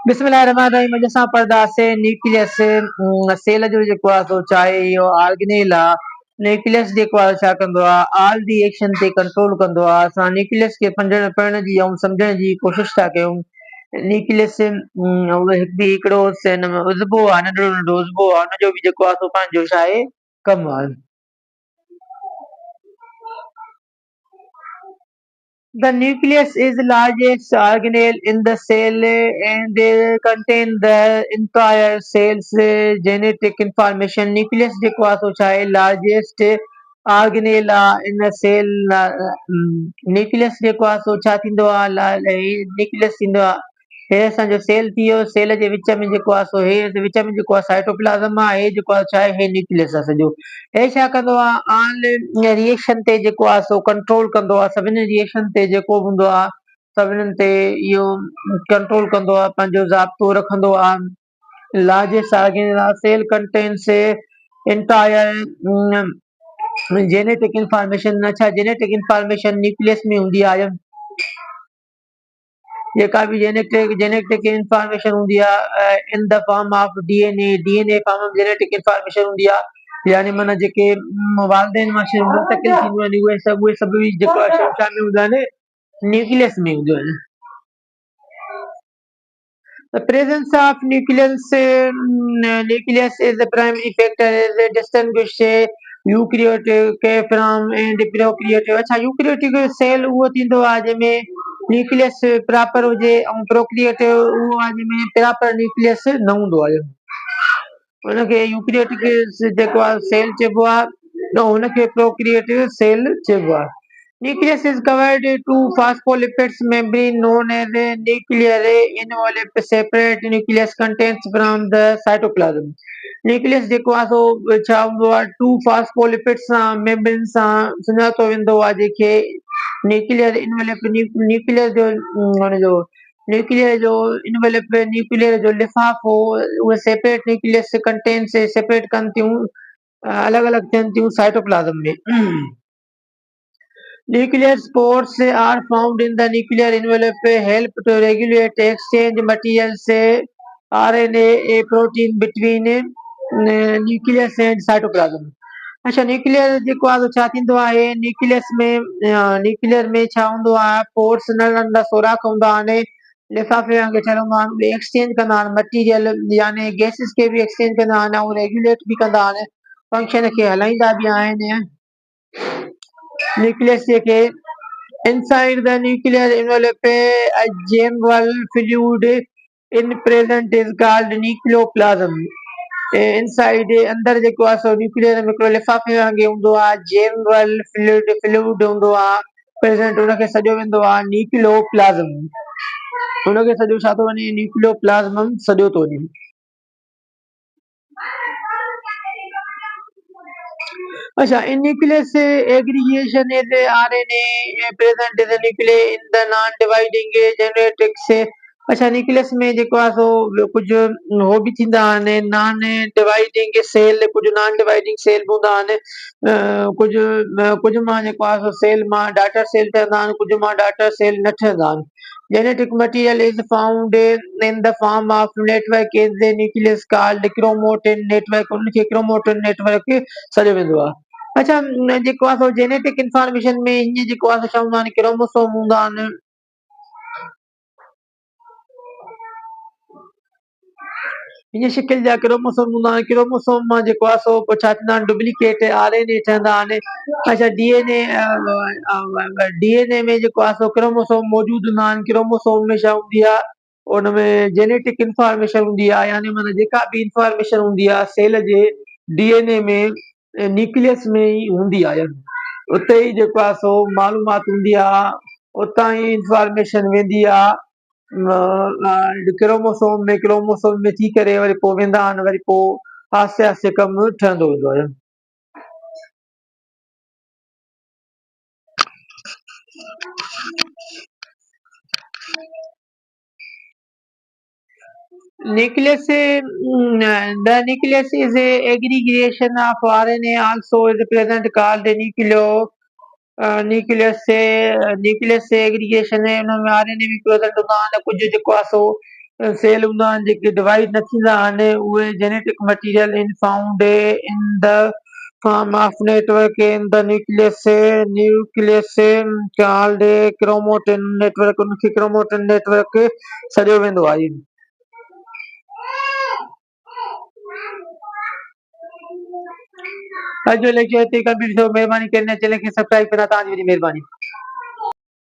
बिस्मिल्लाहिर्रहमानिर्रहीम असां पढ़ंदासीं न्यूक्लियस सेल जो जेको आहे सो चाहे इहो ऑर्गेनेल आहे। न्यूक्लियस जेको आहे छा कंदो आहे ऑल दी एक्शन ते कंट्रोल कंदो आहे। असां न्यूक्लियस खे पढ़ण जी ऐं सम्झण जी कोशिशि था कयूं। न्यूक्लियस हिकिड़ो हिन में उज़बो आहे, नंढड़ो नंढड़ो उज़बो आहे, हुनजो बि जेको आहे सो पंहिंजो छा आहे कमु आहे। The nucleus is the largest organelle in the cell and they contain the entire cell's genetic information. Nucleus जेको आहे सो छा आहे largest organelle in the cell. nucleus जेको आहे सो छा थींदो आहे nucleus थींदो आहे हे असांजो सेल थी वियो। सेल जे विच में जेको आहे सो हे विच में जेको आहे साइटोप्लाज़म आहे, हे जेको आहे छा आहे हे न्यूक्लियस आहे सॼो। हे छा कंदो आहे ऑल रिएक्शन ते जेको आहे सो कंट्रोल कंदो आहे। सभिनी रिएक्शन ते जेको हूंदो आहे सभिनीनि ते इहो कंट्रोल कंदो आहे, पंहिंजो ज़ाब्तो रखंदो आहे। Largest organelle cell contains entire genetic information. अच्छा, जेनेटिक इंफॉर्मेशन न्यूक्लियस में हूंदी आहे। जेका बि जेनेटिक इंफॉर्मेशन हूंदी आहे in the form of DNA form of genetic information हूंदी आहे। यानी माना जेके वालदेन मां शयूं मुंतकिल थींदियूं आहिनि उहे सभु बि जेको आहे शयूं छा में हूंदियूं आहिनि न्यूक्लियस में हूंदियूं आहिनि। The presence of nucleus is the primary factor as a distinguish eukaryotic from and prokaryotic। अच्छा, यूकेरियोटिक सेल उहो थींदो आहे जंहिंमें न्यूक्लियस प्रॉपर हुजे ऐं प्रोक्रिएटिव उहो आहे जंहिंमें प्रॉपर न्यूक्लियस न हूंदो आहे। हुनखे यूकेरियोटिक जेको आहे सेल चइबो आहे ऐं हुनखे प्रोक्रिएटिव सेल चइबो आहे। Nucleus is covered two phospholipids membrane known as a nuclear envelope. Separate nucleus contains from the cytoplasm। Nucleus जेको आहे सो छा हूंदो आहे टू फॉस्फोलिपिड्स सां मेम्ब्रेन सां सुञातो वेंदो आहे, जेके न्यूक्लियर इनवेलप न्यूक्लियर जो इनवेलप न्यूक्लियर जो लिफ़ाफ़ो उहे सेपरेट न्यूक्लियस कंटेन्स सेपरेट कनि थियूं, अलॻि अलॻि थियनि थियूं साइटोप्लाज़म में। Nuclear spores are found in the nuclear envelope, help to regulate exchange materials, RNA, a protein between nucleus and cytoplasm। अच्छा, न्यूक्लियर जेको आहे छा थींदो आहे न्यूक्लियर में छा हूंदो आहे पोर्स नंढा नंढा सोराख हूंदा आहिनि, लिफ़ाफ़े वांगुरु ठहियल हूंदा आहिनि। उहे एक्सचेंज कंदा आहिनि मटीरियल यानी गैसिस खे बि एक्सचेंज कंदा आहिनि ऐं रेगुलेट बि कंदा आहिनि, फंक्शन खे हलाईंदा बि आहिनि। न्यूक्लियस जेके inside the nuclear envelope a general fluid in present is called nucleoplasm। inside अंदर जेको आहे सो न्यूक्लियर में हिकिड़ो लिफ़ाफ़े वांगुरु हूंदो आहे, जनरल फ्लूइड हूंदो आहे प्रेजेंट, हुनखे सॼो वेंदो आहे न्यूक्लियोप्लाज़म। हुनखे सॼो छा थो वञे न्यूक्लियोप्लाज़म सॼो थो वञे। अच्छा, in nucleus aggregation is RNA present in the nucleus in the non-dividing genetics। अच्छा, न्यूक्लियस में जेको आहे सो कुझु हो बि थींदा आहिनि नॉन डिवाइडिंग सेल, कुझु नॉन डिवाइडिंग सेल बि हूंदा आहिनि। कुझु मां जेको आहे सो सेल मां डाटर सेल ठहंदा आहिनि, कुझु मां डाटर सेल न ठहंदा आहिनि। Genetic material is found in the form of network in the nucleus called chromatin network। उनखे chromatin network सॾियो वेंदो आहे। अच्छा, जेको आहे सो जेनेटिक इंफॉर्मेशन में हीअं जेको आहे सो चवंदा आहिनि क्रोमोसोम हूंदा आहिनि। हीअं शिकिल जा क्रोमोसोम हूंदा आहिनि। क्रोमोसोम मां जेको आहे सो पोइ छा थींदा आहिनि डुप्लीकेट RNA ठहंदा आहिनि। अच्छा, डीएनए में जेको आहे सो क्रोमोसोम मौजूदु हूंदा आहिनि। क्रोमोसोम में छा हूंदी आहे उनमें जेनेटिक इंफॉर्मेशन हूंदी आहे, यानी माना जेका बि इंफॉर्मेशन हूंदी आहे सेल जे डीएनए में न्यूक्लियस में ई हूंदी आहे। उते ई जेको आहे सो मालूमात हूंदी आहे, उतां ई इंफॉर्मेशन वेंदी आहे क्रोमोसोम में थी करे वरी पोइ वेंदा आहिनि, वरी पोइ आहिस्ते आहिस्ते कमु ठहंदो वेंदो आहे। Nucleus, the nucleus is a aggregation of RNA also is present called nucleus से एग्रीगेशन है, उनमें आरएनए भी प्रेजेंट हूंदा आहिनि। कुझु जेको आहे सो सेल हूंदा आहिनि जेके डिवाइड न थींदा आहिनि उहे genetic material in found in the form of network in the nucleus called chromatin network उनखे क्रोमैटिन नेटवर्क सॾियो वेंदो आहे। अॼु जो लेक्चर हिते कंप्लीट थियो। महिरबानी करे हिन चैनल खे सब्सक्राइब कंदा तव्हांजी वॾी महिरबानी।